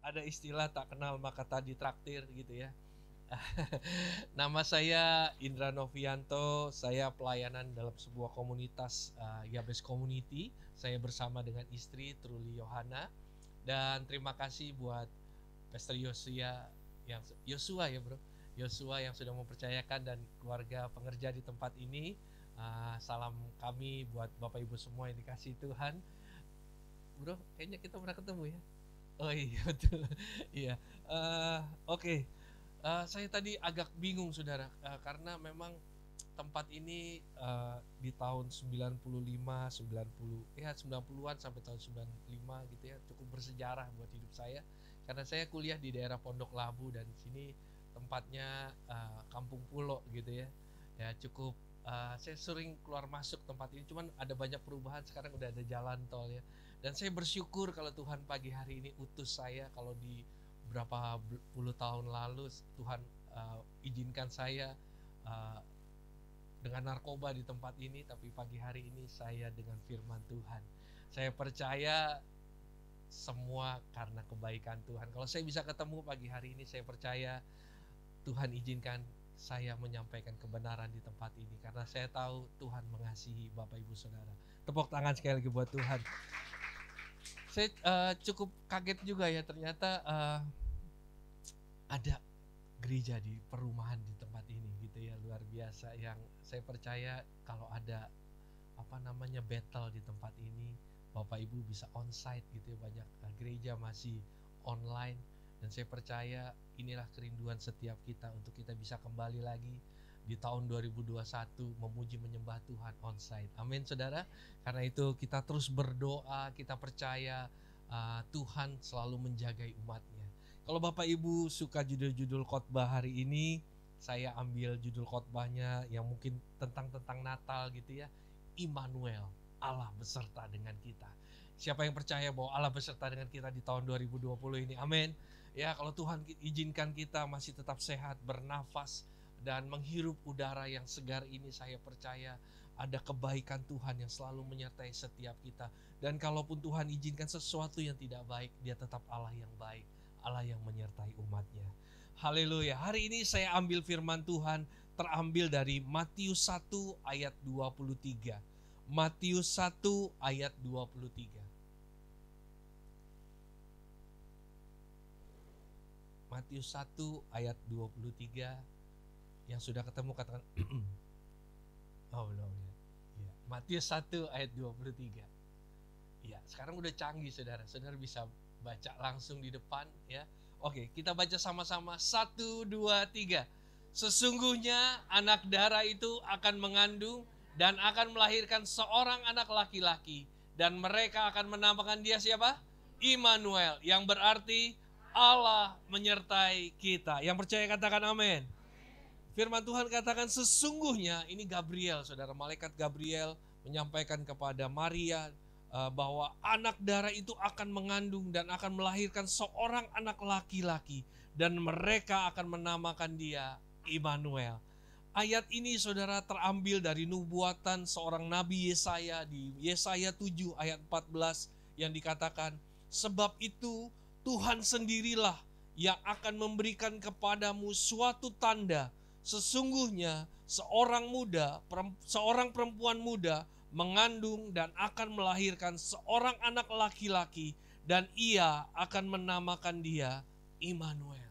ada istilah tak kenal maka tak ditraktir gitu ya. Nama saya Indra Novianto, saya pelayanan dalam sebuah komunitas Yabes Community. Saya bersama dengan istri Truli Yohana, dan terima kasih buat Pastor Yosua ya bro, Yosua yang sudah mempercayakan, dan keluarga pengerja di tempat ini. Salam kami buat Bapak Ibu semua yang dikasihi Tuhan. Bro, kayaknya kita pernah ketemu ya. Oh iya betul. Iya. Oke. Saya tadi agak bingung saudara, karena memang tempat ini di tahun 95, 90, ya 90-an sampai tahun 95 gitu ya, cukup bersejarah buat hidup saya. Karena saya kuliah di daerah Pondok Labu, dan sini tempatnya kampung pulau gitu ya. Ya cukup, saya sering keluar masuk tempat ini, cuman ada banyak perubahan, sekarang udah ada jalan tol ya. Dan saya bersyukur kalau Tuhan pagi hari ini utus saya. Kalau di berapa puluh tahun lalu Tuhan izinkan saya dengan narkoba di tempat ini, tapi pagi hari ini saya dengan firman Tuhan. Saya percaya semua karena kebaikan Tuhan. Kalau saya bisa ketemu pagi hari ini, saya percaya Tuhan izinkan saya menyampaikan kebenaran di tempat ini, karena saya tahu Tuhan mengasihi Bapak Ibu Saudara. Tepuk tangan sekali lagi buat Tuhan. Saya cukup kaget juga ya, ternyata ada gereja di perumahan di tempat ini gitu ya, luar biasa. Yang saya percaya kalau ada battle di tempat ini, Bapak Ibu bisa onsite gitu ya. Banyak gereja masih online, dan saya percaya inilah kerinduan setiap kita, untuk kita bisa kembali lagi di tahun 2021 memuji menyembah Tuhan onsite. Amin saudara. Karena itu kita terus berdoa, kita percaya Tuhan selalu menjagai umatnya. Kalau Bapak Ibu suka judul-judul khotbah hari ini, saya ambil judul khotbahnya yang mungkin tentang Natal gitu ya. Immanuel, Allah beserta dengan kita. Siapa yang percaya bahwa Allah beserta dengan kita di tahun 2020 ini? Amin. Ya, kalau Tuhan izinkan kita masih tetap sehat, bernafas, dan menghirup udara yang segar ini, saya percaya ada kebaikan Tuhan yang selalu menyertai setiap kita. Dan kalaupun Tuhan izinkan sesuatu yang tidak baik, Dia tetap Allah yang baik, Allah yang menyertai umatnya. Haleluya. Hari ini saya ambil firman Tuhan terambil dari Matius 1 ayat 23. Matius 1 ayat 23. Matius 1 ayat 23. Yang sudah ketemu katakan oh belum ya. Matius 1 ayat 23. Ya, sekarang udah canggih saudara. Saudara bisa baca langsung di depan ya. Oke, kita baca sama-sama. 1, 2, 3. Sesungguhnya anak darah itu akan mengandung dan akan melahirkan seorang anak laki-laki, dan mereka akan menamakan dia siapa? Immanuel, yang berarti Allah menyertai kita. Yang percaya katakan amin. Firman Tuhan katakan sesungguhnya, ini Gabriel, saudara, malaikat Gabriel menyampaikan kepada Maria bahwa anak darah itu akan mengandung dan akan melahirkan seorang anak laki-laki, dan mereka akan menamakan dia Immanuel. Ayat ini saudara terambil dari nubuatan seorang Nabi Yesaya di Yesaya 7 ayat 14 yang dikatakan, sebab itu Tuhan sendirilah yang akan memberikan kepadamu suatu tanda. Sesungguhnya seorang perempuan muda mengandung dan akan melahirkan seorang anak laki-laki, dan ia akan menamakan dia Immanuel.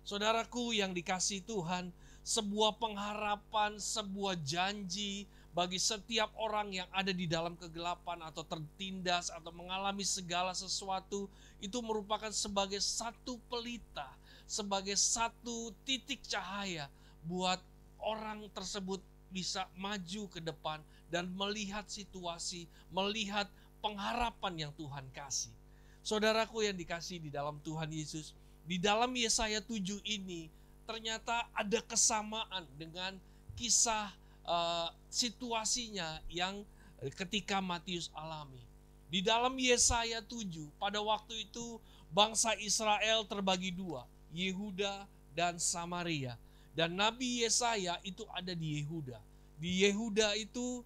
Saudaraku yang dikasihi Tuhan, sebuah pengharapan, sebuah janji bagi setiap orang yang ada di dalam kegelapan atau tertindas atau mengalami segala sesuatu, itu merupakan sebagai satu pelita, sebagai satu titik cahaya buat orang tersebut bisa maju ke depan dan melihat situasi, melihat pengharapan yang Tuhan kasih. Saudaraku yang dikasihi di dalam Tuhan Yesus, di dalam Yesaya 7 ini ternyata ada kesamaan dengan kisah situasinya yang ketika Matius alami. Di dalam Yesaya 7, pada waktu itu bangsa Israel terbagi dua, Yehuda dan Samaria. Dan Nabi Yesaya itu ada di Yehuda. Di Yehuda itu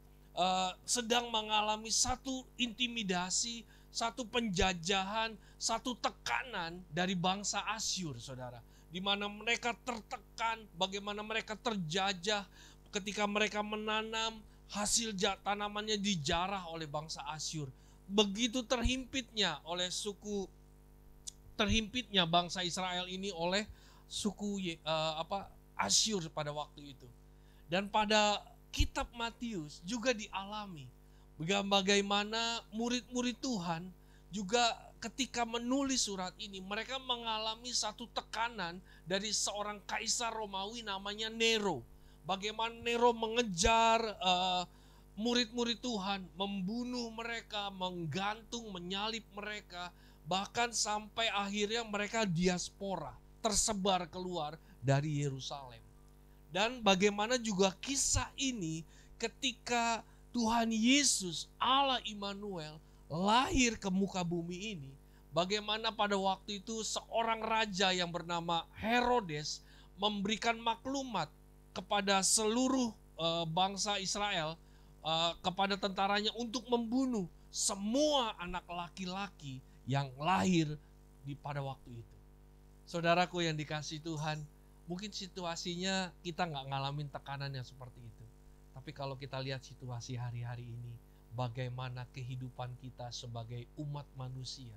sedang mengalami satu intimidasi, satu penjajahan, satu tekanan dari bangsa Asyur, saudara. Di mana mereka tertekan, bagaimana mereka terjajah ketika mereka menanam, hasil tanamannya dijarah oleh bangsa Asyur. Begitu terhimpitnya bangsa Israel ini oleh suku Asyur pada waktu itu. Dan pada kitab Matius juga dialami bagaimana murid-murid Tuhan juga ketika menulis surat ini, mereka mengalami satu tekanan dari seorang kaisar Romawi namanya Nero. Bagaimana Nero mengejar murid-murid Tuhan, membunuh mereka, menggantung, menyalib mereka, bahkan sampai akhirnya mereka diaspora, tersebar keluar dari Yerusalem. Dan bagaimana juga kisah ini ketika Tuhan Yesus, Allah Immanuel, lahir ke muka bumi ini. Bagaimana pada waktu itu seorang raja yang bernama Herodes memberikan maklumat kepada seluruh bangsa Israel, kepada tentaranya untuk membunuh semua anak laki-laki yang lahir pada waktu itu. Saudaraku yang dikasihi Tuhan, mungkin situasinya kita nggak ngalamin tekanan yang seperti itu. Tapi kalau kita lihat situasi hari-hari ini, bagaimana kehidupan kita sebagai umat manusia,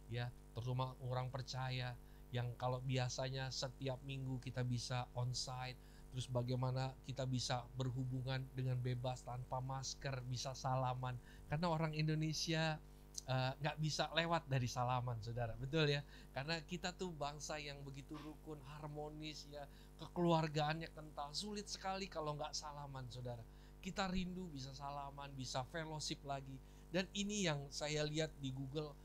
ya, terutama orang percaya yang kalau biasanya setiap minggu kita bisa onsite, terus bagaimana kita bisa berhubungan dengan bebas tanpa masker, bisa salaman, karena orang Indonesia nggak bisa lewat dari salaman, saudara, betul ya? Karena kita tuh bangsa yang begitu rukun, harmonis, ya, kekeluargaannya kental. Sulit sekali kalau nggak salaman, saudara. Kita rindu bisa salaman, bisa fellowship lagi. Dan ini yang saya lihat di Google,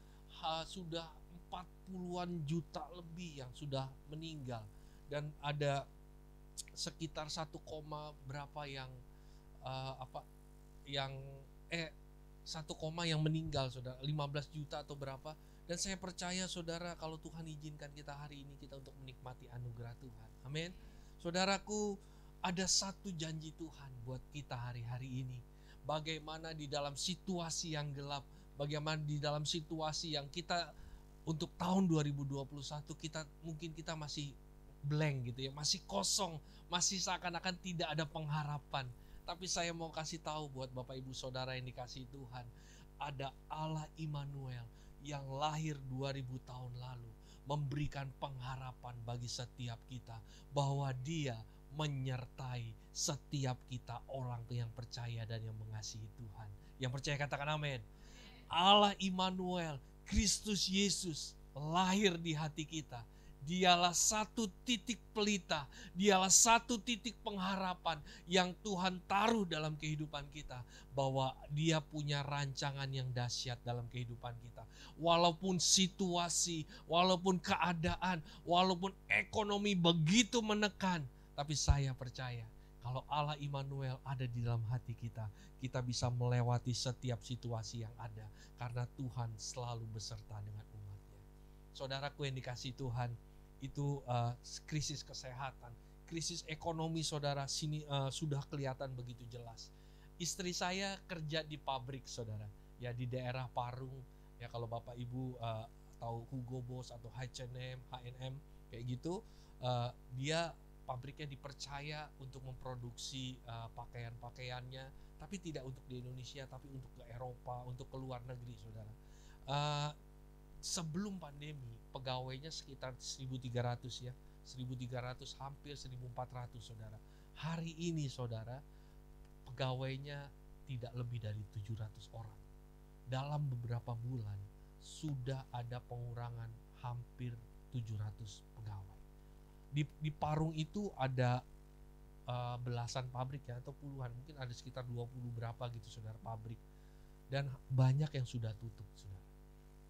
sudah 40-an juta lebih yang sudah meninggal. Dan ada sekitar 1, berapa yang 1, yang meninggal, saudara, 15 juta atau berapa. Dan saya percaya, saudara, kalau Tuhan izinkan kita hari ini kita untuk menikmati anugerah Tuhan. Amin. Saudaraku, ada satu janji Tuhan buat kita hari-hari ini. Bagaimana di dalam situasi yang gelap, bagaimana di dalam situasi yang kita untuk tahun 2021 mungkin kita masih blank gitu ya, masih kosong, masih seakan-akan tidak ada pengharapan. Tapi saya mau kasih tahu buat Bapak Ibu Saudara yang dikasihi Tuhan, ada Allah Immanuel yang lahir 2000 tahun lalu, memberikan pengharapan bagi setiap kita bahwa Dia menyertai setiap kita, orang yang percaya dan yang mengasihi Tuhan. Yang percaya katakan amin. Allah Immanuel, Kristus Yesus lahir di hati kita. Dialah satu titik pelita, dialah satu titik pengharapan yang Tuhan taruh dalam kehidupan kita, bahwa Dia punya rancangan yang dahsyat dalam kehidupan kita. Walaupun situasi, walaupun keadaan, walaupun ekonomi begitu menekan, tapi saya percaya kalau Allah Immanuel ada di dalam hati kita, kita bisa melewati setiap situasi yang ada, karena Tuhan selalu beserta dengan umatnya. Saudaraku yang dikasihi Tuhan, itu krisis kesehatan, krisis ekonomi, saudara, sini sudah kelihatan begitu jelas. Istri saya kerja di pabrik, saudara, ya, di daerah Parung, ya, kalau Bapak Ibu tahu Hugo Boss atau H&M kayak gitu, dia pabriknya dipercaya untuk memproduksi pakaian-pakaiannya, tapi tidak untuk di Indonesia, tapi untuk ke Eropa, untuk ke luar negeri, saudara. Sebelum pandemi, pegawainya sekitar 1.300, ya, 1.300, hampir 1.400, saudara. Hari ini, saudara, pegawainya tidak lebih dari 700 orang. Dalam beberapa bulan sudah ada pengurangan hampir 700 pegawai. Di Parung itu ada belasan pabrik, ya, atau puluhan, mungkin ada sekitar 20 berapa gitu, saudara, pabrik. Dan banyak yang sudah tutup, saudara.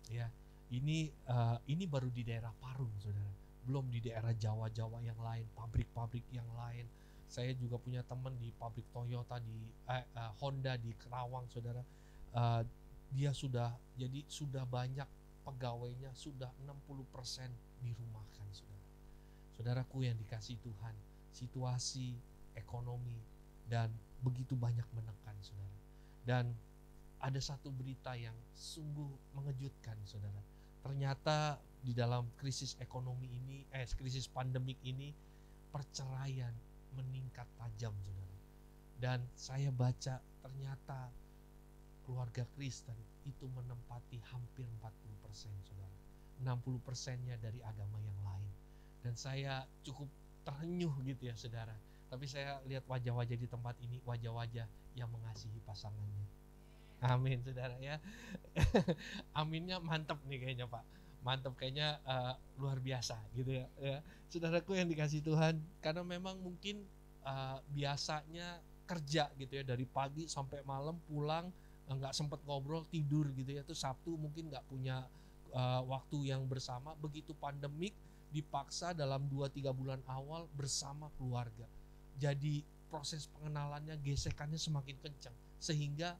Ya, ini baru di daerah Parung, saudara. Belum di daerah Jawa-Jawa yang lain, pabrik-pabrik yang lain. Saya juga punya teman di pabrik Toyota Honda di Kerawang, saudara. Dia sudah banyak pegawainya, sudah 60% dirumahkan, saudara. Saudaraku yang dikasihi Tuhan, situasi ekonomi dan begitu banyak menekan, saudara. Dan ada satu berita yang sungguh mengejutkan, saudara. Ternyata di dalam krisis ekonomi ini, krisis pandemik ini, perceraian meningkat tajam, saudara. Dan saya baca ternyata keluarga Kristen itu menempati hampir 40%, saudara. 60%-nya dari agama yang lain. Dan saya cukup terenyuh gitu ya, saudara. Tapi saya lihat wajah-wajah di tempat ini, wajah-wajah yang mengasihi pasangannya. Amin, saudara ya. Aminnya mantap nih kayaknya, Pak. Mantap kayaknya, luar biasa gitu ya. Saudaraku yang dikasih Tuhan, karena memang mungkin biasanya kerja gitu ya, dari pagi sampai malam, pulang nggak sempat ngobrol, tidur gitu ya. Terus Sabtu mungkin nggak punya waktu yang bersama. Begitu pandemik, dipaksa dalam 2-3 bulan awal bersama keluarga. Jadi proses pengenalannya, gesekannya semakin kencang, sehingga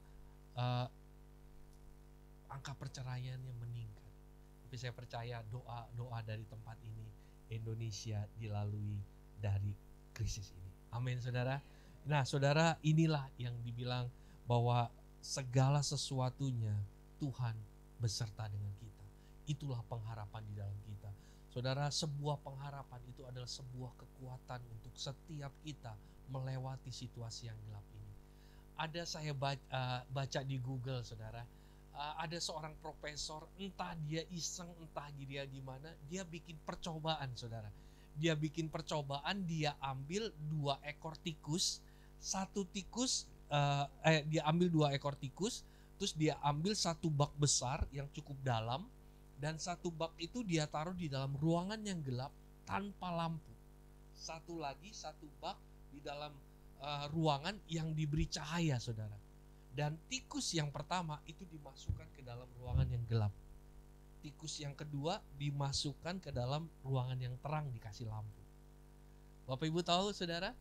angka perceraiannya meningkat. Tapi saya percaya doa dari tempat ini, Indonesia dilalui dari krisis ini. Amin, saudara. Nah, saudara, inilah yang dibilang bahwa segala sesuatunya Tuhan beserta dengan kita. Itulah pengharapan di dalam kita. Saudara, sebuah pengharapan itu adalah sebuah kekuatan untuk setiap kita melewati situasi yang gelap ini. Ada saya baca di Google, saudara, ada seorang profesor, entah dia iseng, entah dia gimana, dia bikin percobaan, saudara. Dia bikin percobaan, dia ambil 2 ekor tikus, dia ambil 2 ekor tikus, terus dia ambil 1 bak besar yang cukup dalam, dan 1 bak itu dia taruh di dalam ruangan yang gelap tanpa lampu. 1 bak di dalam ruangan yang diberi cahaya, saudara. Dan tikus yang pertama itu dimasukkan ke dalam ruangan yang gelap. Tikus yang kedua dimasukkan ke dalam ruangan yang terang, dikasih lampu. Bapak Ibu tahu, saudara,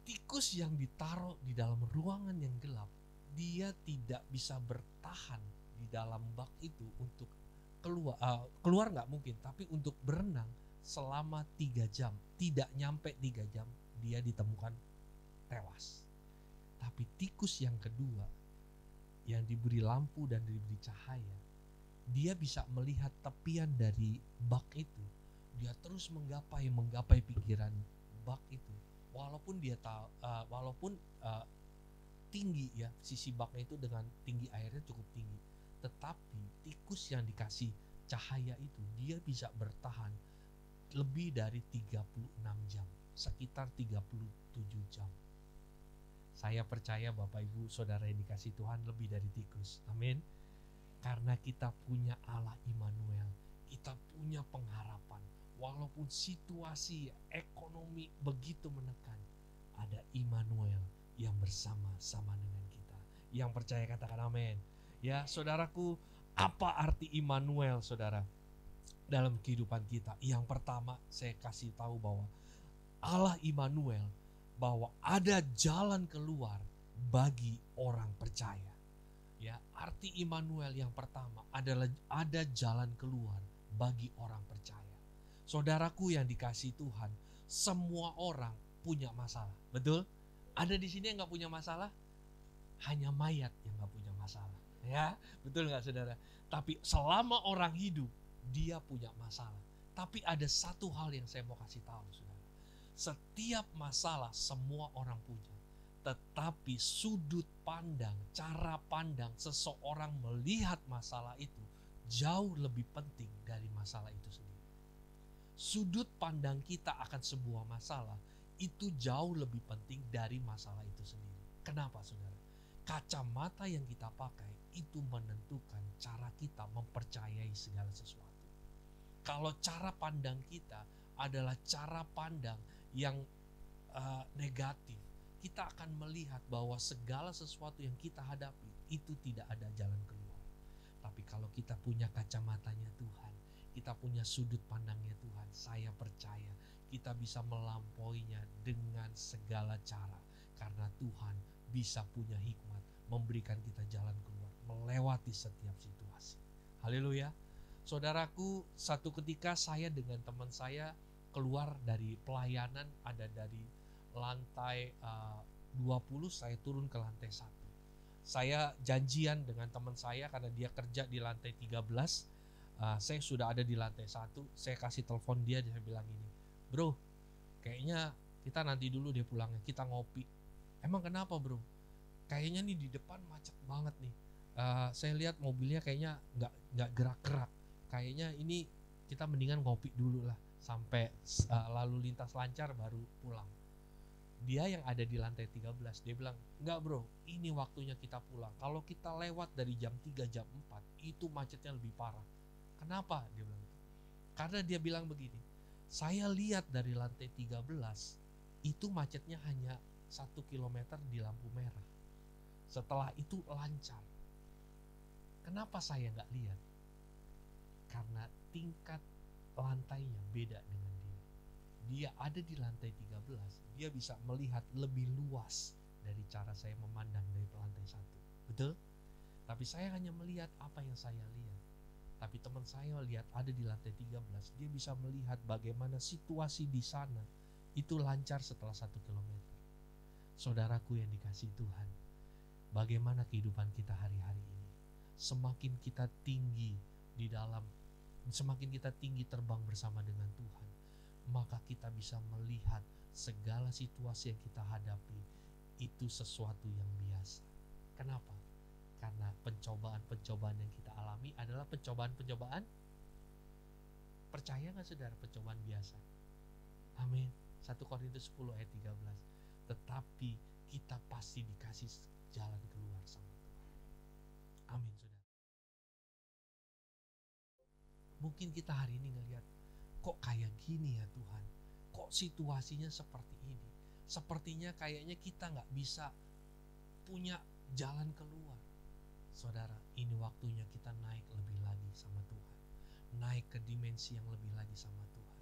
tikus yang ditaruh di dalam ruangan yang gelap, dia tidak bisa bertahan di dalam bak itu untuk keluar nggak mungkin, tapi untuk berenang selama 3 jam, tidak nyampe 3 jam dia ditemukan tewas. Tapi tikus yang kedua yang diberi lampu dan diberi cahaya, dia bisa melihat tepian dari bak itu. Dia terus menggapai pikiran bak itu, walaupun dia tahu, tinggi ya, sisi baknya itu dengan tinggi airnya cukup tinggi. Tetapi tikus yang dikasih cahaya itu, dia bisa bertahan lebih dari 36 jam, sekitar 37 jam. Saya percaya Bapak Ibu Saudara yang dikasih Tuhan lebih dari tikus. Amin. Karena kita punya Allah Immanuel, kita punya pengharapan. Walaupun situasi ekonomi begitu menekan, ada Immanuel yang bersama-sama dengan kita. Yang percaya katakan amin. Ya, saudaraku, apa arti Immanuel, saudara, dalam kehidupan kita? Yang pertama, saya kasih tahu bahwa Allah Immanuel, bahwa ada jalan keluar bagi orang percaya. Ya, arti Immanuel yang pertama adalah ada jalan keluar bagi orang percaya. Saudaraku yang dikasihi Tuhan, semua orang punya masalah, betul? Ada di sini yang nggak punya masalah? Hanya mayat yang nggak punya masalah, ya, betul nggak, saudara? Tapi selama orang hidup, dia punya masalah. Tapi ada satu hal yang saya mau kasih tahu, saudara. Setiap masalah semua orang punya, tetapi sudut pandang, cara pandang seseorang melihat masalah itu jauh lebih penting dari masalah itu sendiri. Sudut pandang kita akan sebuah masalah itu jauh lebih penting dari masalah itu sendiri. Kenapa, saudara? Kacamata yang kita pakai itu menentukan cara kita mempercayai segala sesuatu. Kalau cara pandang kita adalah cara pandang yang negatif, kita akan melihat bahwa segala sesuatu yang kita hadapi itu tidak ada jalan keluar. Tapi kalau kita punya kacamatanya Tuhan, kita punya sudut pandangnya Tuhan, saya percaya kita bisa melampauinya dengan segala cara. Karena Tuhan bisa punya hikmat memberikan kita jalan keluar melewati setiap situasi. Haleluya. Saudaraku, satu ketika saya dengan teman saya keluar dari pelayanan, ada dari lantai 20, saya turun ke lantai 1. Saya janjian dengan teman saya karena dia kerja di lantai 13. Saya sudah ada di lantai 1. Saya kasih telepon dia bilang gini, bro, kayaknya kita nanti dulu deh pulangnya, kita ngopi. Emang kenapa bro? Kayaknya nih di depan macet banget nih. Saya lihat mobilnya kayaknya nggak gerak-gerak. Kayaknya ini kita mendingan ngopi dulu lah sampai lalu lintas lancar baru pulang. Dia yang ada di lantai 13, dia bilang, enggak bro, ini waktunya kita pulang. Kalau kita lewat dari jam 3, jam 4, itu macetnya lebih parah. Kenapa? Dia bilang gitu. Karena dia bilang begini, saya lihat dari lantai 13, itu macetnya hanya 1 kilometer di lampu merah. Setelah itu lancar. Kenapa saya nggak lihat? Karena tingkat lantainya beda dengan dia. Dia ada di lantai 13, dia bisa melihat lebih luas dari cara saya memandang dari lantai 1. Betul? Tapi saya hanya melihat apa yang saya lihat. Tapi teman saya lihat ada di lantai 13, dia bisa melihat bagaimana situasi di sana itu lancar setelah 1 kilometer. Saudaraku yang dikasihi Tuhan, bagaimana kehidupan kita hari-hari ini? Semakin kita tinggi di dalam, semakin kita tinggi terbang bersama dengan Tuhan, maka kita bisa melihat segala situasi yang kita hadapi itu sesuatu yang biasa. Kenapa? Karena pencobaan-pencobaan yang kita alami adalah pencobaan-pencobaan, percaya gak saudara, pencobaan biasa. Amin. 1 Korintus 10 ayat 13. Tetapi kita pasti dikasih jalan keluar sama Tuhan. Amin saudara. Mungkin kita hari ini ngelihat, kok kayak gini ya Tuhan, kok situasinya seperti ini, sepertinya kayaknya kita gak bisa punya jalan keluar. Saudara, ini waktunya kita naik lebih lagi sama Tuhan, naik ke dimensi yang lebih lagi sama Tuhan.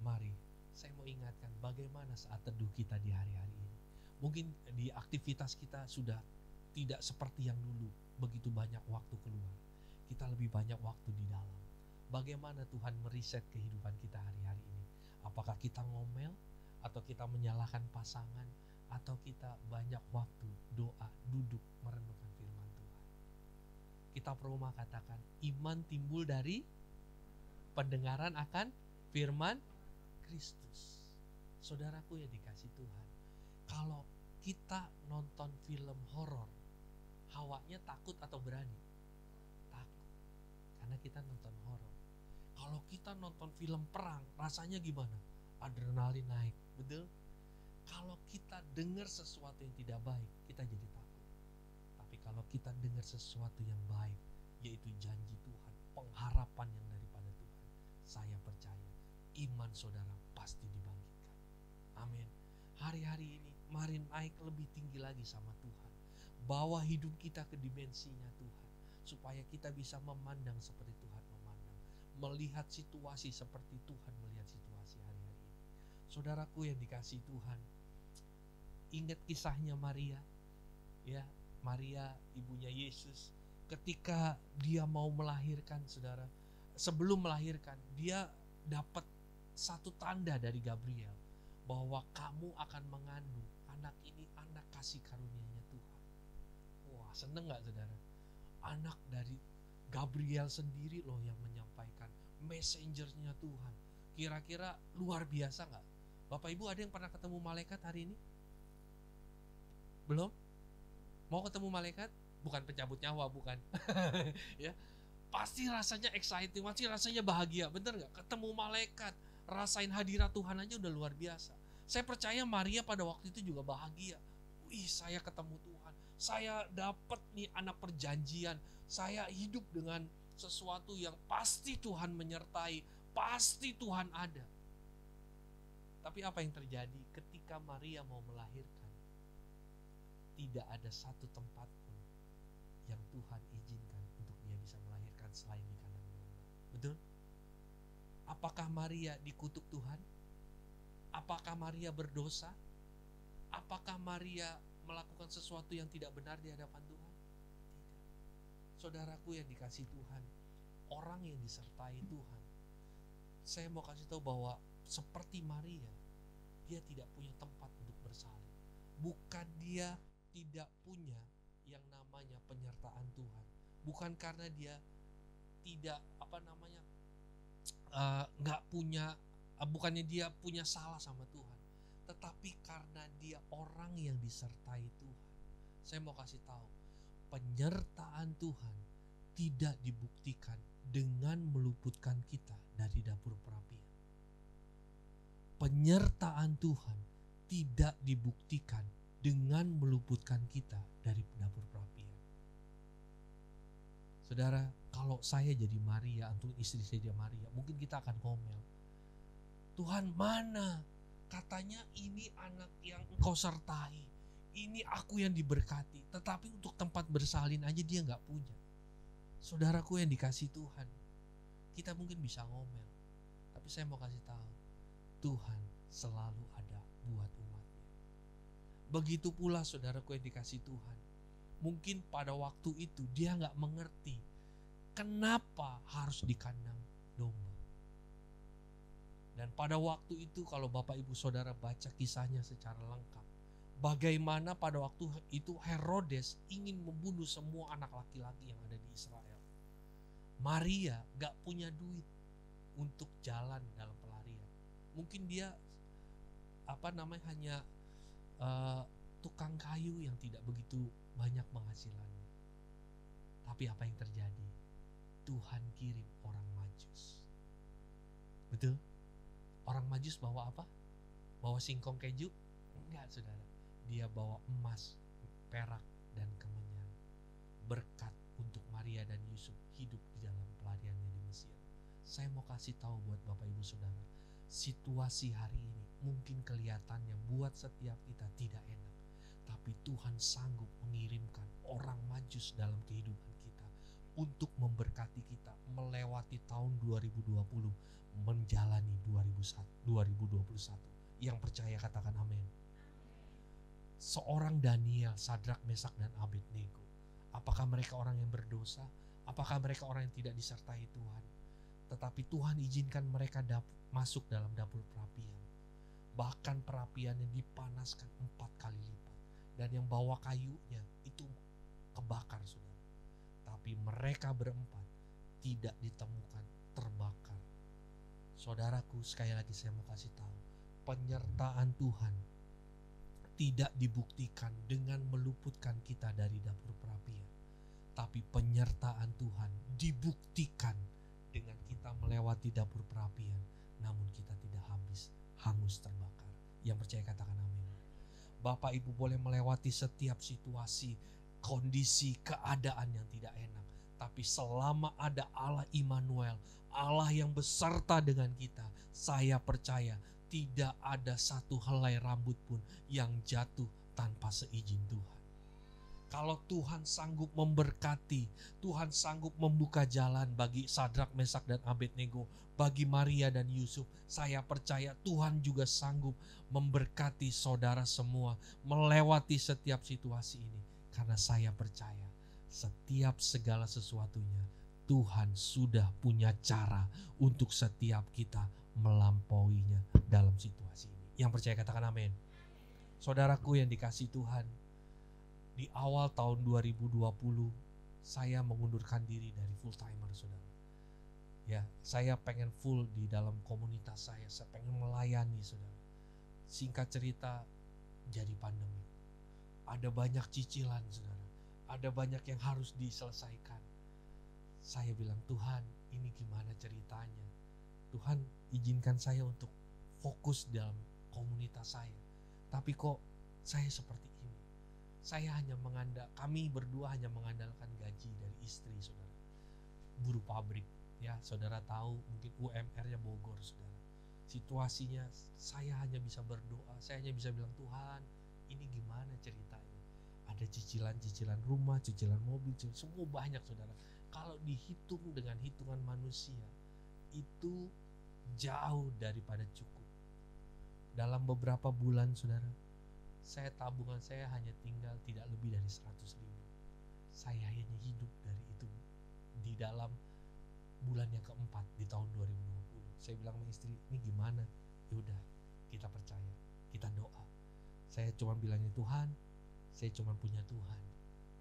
Mari, saya mau ingatkan bagaimana saat teduh kita di hari-hari ini. Mungkin di aktivitas kita sudah tidak seperti yang dulu, begitu banyak waktu keluar. Kita lebih banyak waktu di dalam. Bagaimana Tuhan meriset kehidupan kita hari-hari ini? Apakah kita ngomel, atau kita menyalahkan pasangan, atau kita banyak waktu doa, duduk merenungkan firman Tuhan? Kita perlu katakan, iman timbul dari pendengaran akan firman Kristus. Saudaraku yang dikasih Tuhan, kalau kita nonton film horor, hawanya takut atau berani? Takut, karena kita nonton horor. Kalau kita nonton film perang, rasanya gimana? Adrenalin naik, betul? Kalau kita dengar sesuatu yang tidak baik, kita jadi takut. Tapi kalau kita dengar sesuatu yang baik, yaitu janji Tuhan, pengharapan yang daripada Tuhan, saya percaya iman saudara pasti dibangkitkan. Amin. Hari-hari ini mari naik lebih tinggi lagi sama Tuhan. Bawa hidup kita ke dimensinya Tuhan, supaya kita bisa memandang seperti Tuhan memandang, melihat situasi seperti Tuhan melihat situasi hari-hari ini. Saudaraku yang dikasihi Tuhan, ingat kisahnya Maria, ya, Maria ibunya Yesus, ketika dia mau melahirkan, saudara, sebelum melahirkan dia dapat satu tanda dari Gabriel bahwa kamu akan mengandung anak ini, anak kasih karunia-Nya Tuhan. Wah, seneng gak saudara? Anak dari Gabriel sendiri loh yang menyampaikan, messengernya Tuhan. Kira-kira luar biasa gak? Bapak Ibu ada yang pernah ketemu malaikat hari ini? Belum? Mau ketemu malaikat? Bukan pencabut nyawa, bukan. Ya, pasti rasanya exciting, pasti rasanya bahagia, bener gak? Ketemu malaikat, rasain hadirat Tuhan aja udah luar biasa. Saya percaya Maria pada waktu itu juga bahagia. Wih, saya ketemu Tuhan, saya dapat nih anak perjanjian, saya hidup dengan sesuatu yang pasti Tuhan menyertai, pasti Tuhan ada. Tapi apa yang terjadi ketika Maria mau melahirkan? Tidak ada satu tempat pun yang Tuhan izinkan untuk dia bisa melahirkan selain di kandang domba. Betul? Apakah Maria dikutuk Tuhan? Apakah Maria berdosa? Apakah Maria melakukan sesuatu yang tidak benar di hadapan Tuhan? Tidak. Saudaraku yang dikasihi Tuhan, orang yang disertai Tuhan, saya mau kasih tahu bahwa seperti Maria, dia tidak punya tempat untuk bersalin. Bukan dia tidak punya yang namanya penyertaan Tuhan. Bukan karena dia tidak nggak punya, bukannya dia punya salah sama Tuhan, tetapi karena dia orang yang disertai Tuhan. Saya mau kasih tahu, penyertaan Tuhan tidak dibuktikan dengan meluputkan kita dari dapur perapian. Penyertaan Tuhan tidak dibuktikan dengan meluputkan kita dari dapur perapian. Saudara, kalau saya jadi Maria, untuk istri saya jadi Maria, mungkin kita akan ngomel. Tuhan, mana? Katanya ini anak yang Engkau sertai, ini aku yang diberkati, tetapi untuk tempat bersalin aja dia gak punya. Saudaraku yang dikasih Tuhan, kita mungkin bisa ngomel, tapi saya mau kasih tahu, Tuhan selalu ada buat umatnya. Begitu pula saudaraku yang dikasih Tuhan, mungkin pada waktu itu dia gak mengerti kenapa harus di kandang domba. Dan pada waktu itu kalau Bapak Ibu Saudara baca kisahnya secara lengkap, bagaimana pada waktu itu Herodes ingin membunuh semua anak laki-laki yang ada di Israel. Maria gak punya duit untuk jalan dalam pelarian. Mungkin dia hanya tukang kayu yang tidak begitu banyak penghasilannya. Tapi apa yang terjadi? Tuhan kirim orang Majus. Betul? Orang Majus bawa apa? Bawa singkong keju? Enggak, saudara. Dia bawa emas, perak, dan kemenyan. Berkat untuk Maria dan Yusuf hidup di dalam pelariannya di Mesir. Saya mau kasih tahu buat Bapak Ibu Saudara, situasi hari ini mungkin kelihatannya buat setiap kita tidak enak. Tapi Tuhan sanggup mengirimkan orang Majus dalam kehidupan kita untuk memberkati kita melewati tahun 2020 menjalani 2021. Yang percaya katakan amin. Seorang Daniel, Sadrak, Mesak, dan Abednego, apakah mereka orang yang berdosa? Apakah mereka orang yang tidak disertai Tuhan? Tetapi Tuhan izinkan mereka masuk dalam dapur perapian. Bahkan perapiannya dipanaskan 4 kali lipat. Dan yang bawa kayunya itu kebakar, saudara. Tapi mereka berempat tidak ditemukan terbakar. Saudaraku, sekali lagi saya mau kasih tahu, penyertaan Tuhan tidak dibuktikan dengan meluputkan kita dari dapur perapian. Tapi penyertaan Tuhan dibuktikan dengan kita melewati dapur perapian, namun kita tidak hangus terbakar. Yang percaya katakan amin. Bapak Ibu boleh melewati setiap situasi, kondisi, keadaan yang tidak enak. Tapi selama ada Allah Immanuel, Allah yang beserta dengan kita, saya percaya tidak ada satu helai rambut pun yang jatuh tanpa seizin Tuhan. Kalau Tuhan sanggup memberkati, Tuhan sanggup membuka jalan bagi Sadrak, Mesak, dan Abednego, bagi Maria dan Yusuf, saya percaya Tuhan juga sanggup memberkati saudara semua melewati setiap situasi ini. Karena saya percaya setiap segala sesuatunya Tuhan sudah punya cara untuk setiap kita melampauinya dalam situasi ini. Yang percaya katakan amin. Saudaraku yang dikasih Tuhan, di awal tahun 2020 saya mengundurkan diri dari full timer, saudara. Ya, saya pengen full di dalam komunitas saya pengen melayani, saudara. Singkat cerita, jadi pandemi. Ada banyak cicilan, saudara. Ada banyak yang harus diselesaikan. Saya bilang, Tuhan, ini gimana ceritanya? Tuhan izinkan saya untuk fokus dalam komunitas saya. Tapi kok saya seperti ini? Kami berdua hanya mengandalkan gaji dari istri, saudara. Buruh pabrik, ya saudara tahu, mungkin UMR-nya Bogor, saudara. Situasinya saya hanya bisa berdoa, saya hanya bisa bilang, Tuhan, ini gimana ceritanya? Ada cicilan rumah, cicilan mobil, semua banyak, saudara. Kalau dihitung dengan hitungan manusia, itu jauh daripada cukup. Dalam beberapa bulan, saudara, tabungan saya hanya tinggal tidak lebih dari 100.000. Saya hanya hidup dari itu di dalam bulan yang keempat di tahun 2020. Saya bilang sama istri, ini gimana? Yaudah, kita percaya, kita doa. Saya cuma bilangnya, Tuhan, saya cuma punya Tuhan.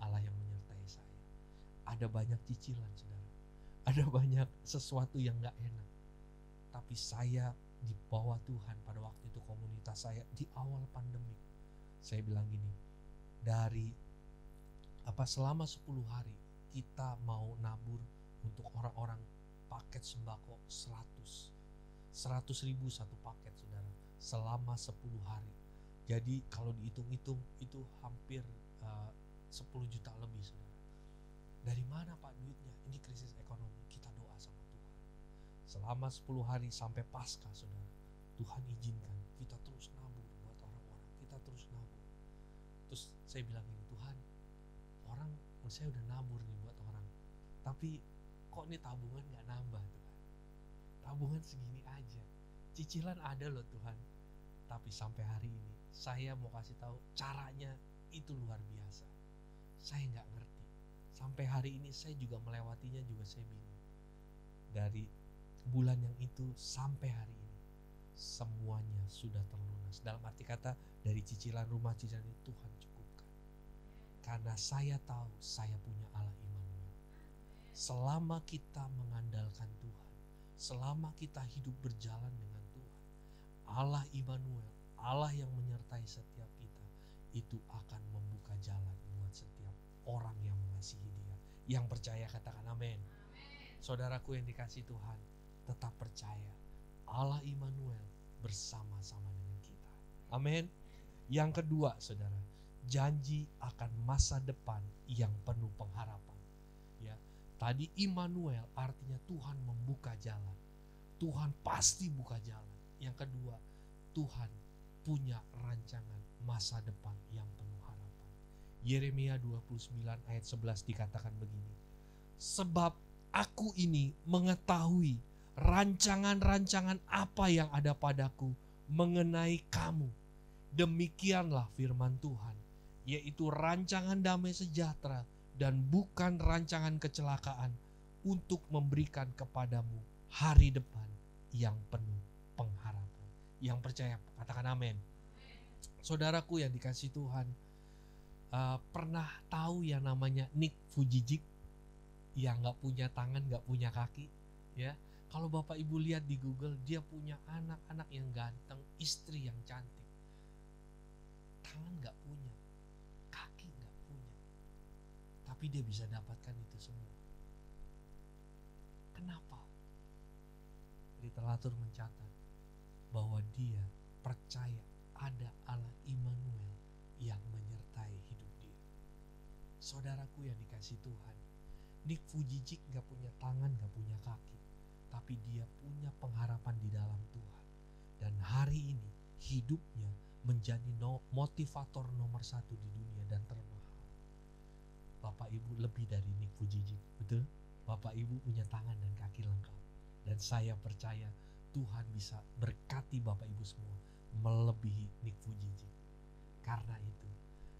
Allah yang menyertai saya. Ada banyak cicilan, saudara. Ada banyak sesuatu yang gak enak. Tapi saya dibawa Tuhan pada waktu itu, komunitas saya di awal pandemi. Saya bilang gini, selama 10 hari kita mau nabur untuk orang-orang paket sembako 100 ribu satu paket, saudara, selama 10 hari. Jadi kalau dihitung-hitung itu hampir 10 juta lebih, saudara. Dari mana Pak duitnya? Ini krisis ekonomi. Kita doa sama Tuhan. Selama 10 hari sampai Paskah, saudara, Tuhan izinkan kita terus nabur buat orang-orang. Kita terus nabur. Terus saya bilang ini, Tuhan, saya udah nabur nih buat orang, tapi kok nih tabungan gak nambah, Tuhan. Tabungan segini aja, cicilan ada loh Tuhan. Tapi sampai hari ini saya mau kasih tahu, caranya itu luar biasa. Saya gak ngerti. Sampai hari ini saya juga melewatinya juga saya bingung. Dari bulan yang itu sampai hari ini semuanya sudah terlunas. Dalam arti kata, dari cicilan rumah, cicilan itu Tuhan cukupkan. Karena saya tahu saya punya Allah Immanuel. Selama kita mengandalkan Tuhan, selama kita hidup berjalan dengan Tuhan, Allah Immanuel, Allah yang menyertai setiap kita, itu akan membuka jalan buat setiap orang yang mengasihi Dia. Yang percaya katakan amin. Saudaraku yang dikasihi Tuhan, tetap percaya Allah Immanuel bersama-sama dengan kita. Amin. Yang kedua, saudara, janji akan masa depan yang penuh pengharapan. Ya, tadi Immanuel artinya Tuhan membuka jalan. Tuhan pasti buka jalan. Yang kedua, Tuhan punya rancangan masa depan yang penuh harapan. Yeremia 29 ayat 11 dikatakan begini, sebab aku ini mengetahui rancangan-rancangan apa yang ada padaku mengenai kamu. Demikianlah firman Tuhan, yaitu rancangan damai sejahtera dan bukan rancangan kecelakaan, untuk memberikan kepadamu hari depan yang penuh pengharapan. Yang percaya katakan amin. Saudaraku yang dikasihi Tuhan, pernah tahu yang namanya Nick Vujicic yang gak punya tangan, gak punya kaki? Ya, kalau Bapak Ibu lihat di Google, dia punya anak-anak yang ganteng, istri yang cantik. Tangan gak punya, kaki gak punya, tapi dia bisa dapatkan itu semua. Kenapa? Literatur mencatat bahwa dia percaya ada Allah Immanuel yang menyertai hidup dia. Saudaraku yang dikasihi Tuhan, Nick Vujicic gak punya tangan, gak punya kaki, tapi dia punya pengharapan di dalam Tuhan. Dan hari ini hidupnya menjadi motivator nomor 1 di dunia dan termahal. Bapak Ibu lebih dari Nick Vujicic, betul? Bapak Ibu punya tangan dan kaki lengkap. Dan saya percaya Tuhan bisa berkati Bapak Ibu semua melebihi Nick Vujicic. Karena itu,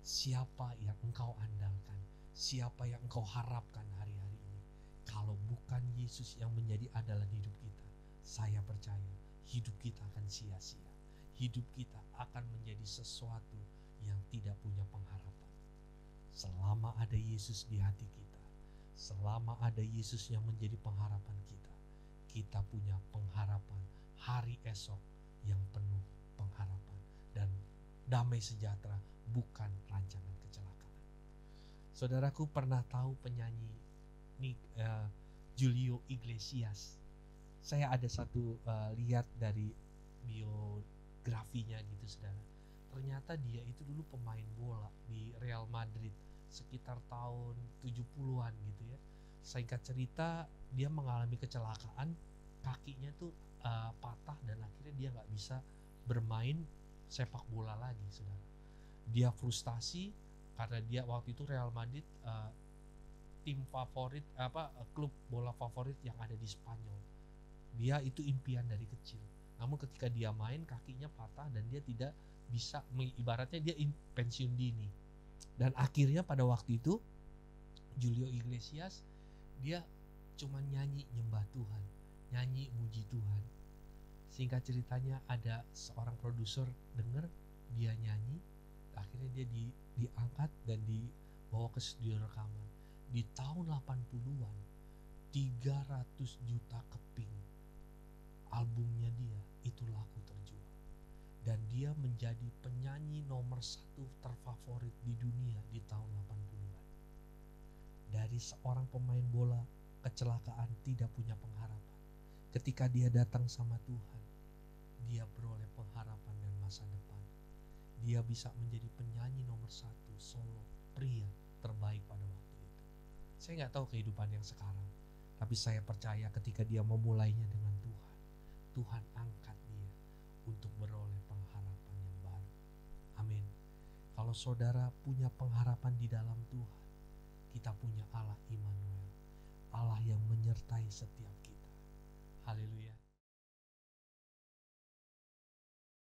siapa yang engkau andalkan, siapa yang engkau harapkan hari-hari ini, kalau bukan Yesus yang menjadi andalan hidup kita, saya percaya hidup kita akan sia-sia. Hidup kita akan menjadi sesuatu yang tidak punya pengharapan. Selama ada Yesus di hati kita, selama ada Yesus yang menjadi pengharapan kita, kita punya pengharapan hari esok yang penuh pengharapan dan damai sejahtera, bukan rancangan kecelakaan. Saudaraku pernah tahu penyanyi Julio Iglesias? Saya ada satu lihat dari biografinya gitu, saudara. Ternyata dia itu dulu pemain bola di Real Madrid sekitar tahun 70-an gitu ya. Singkat cerita, dia mengalami kecelakaan, kakinya tuh patah dan akhirnya dia gak bisa bermain sepak bola lagi, saudara. Dia frustasi karena dia waktu itu Real Madrid tim favorit, klub bola favorit yang ada di Spanyol. Dia itu impian dari kecil. Namun ketika dia main, kakinya patah dan dia tidak bisa, ibaratnya dia pensiun dini. Dan akhirnya pada waktu itu Julio Iglesias dia cuma nyanyi nyembah Tuhan, nyanyi muji Tuhan. Singkat ceritanya ada seorang produser dengar dia nyanyi, akhirnya dia diangkat dan bawa ke studio rekaman. Di tahun 80-an 300 juta keping albumnya dia itu laku terjual. Dan dia menjadi penyanyi nomor 1 terfavorit di dunia di tahun 80-an. Dari seorang pemain bola kecelakaan tidak punya pengharapan. Ketika dia datang sama Tuhan, dia beroleh pengharapan dan masa depan. Dia bisa menjadi penyanyi nomor 1 solo pria terbaik pada waktu itu. Saya nggak tahu kehidupan yang sekarang, tapi saya percaya ketika dia memulainya dengan Tuhan, Tuhan angkat dia untuk beroleh pengharapan yang baru. Amin. Kalau saudara punya pengharapan di dalam Tuhan, kita punya Allah Immanuel, Allah yang menyertai setiap kita. Haleluya.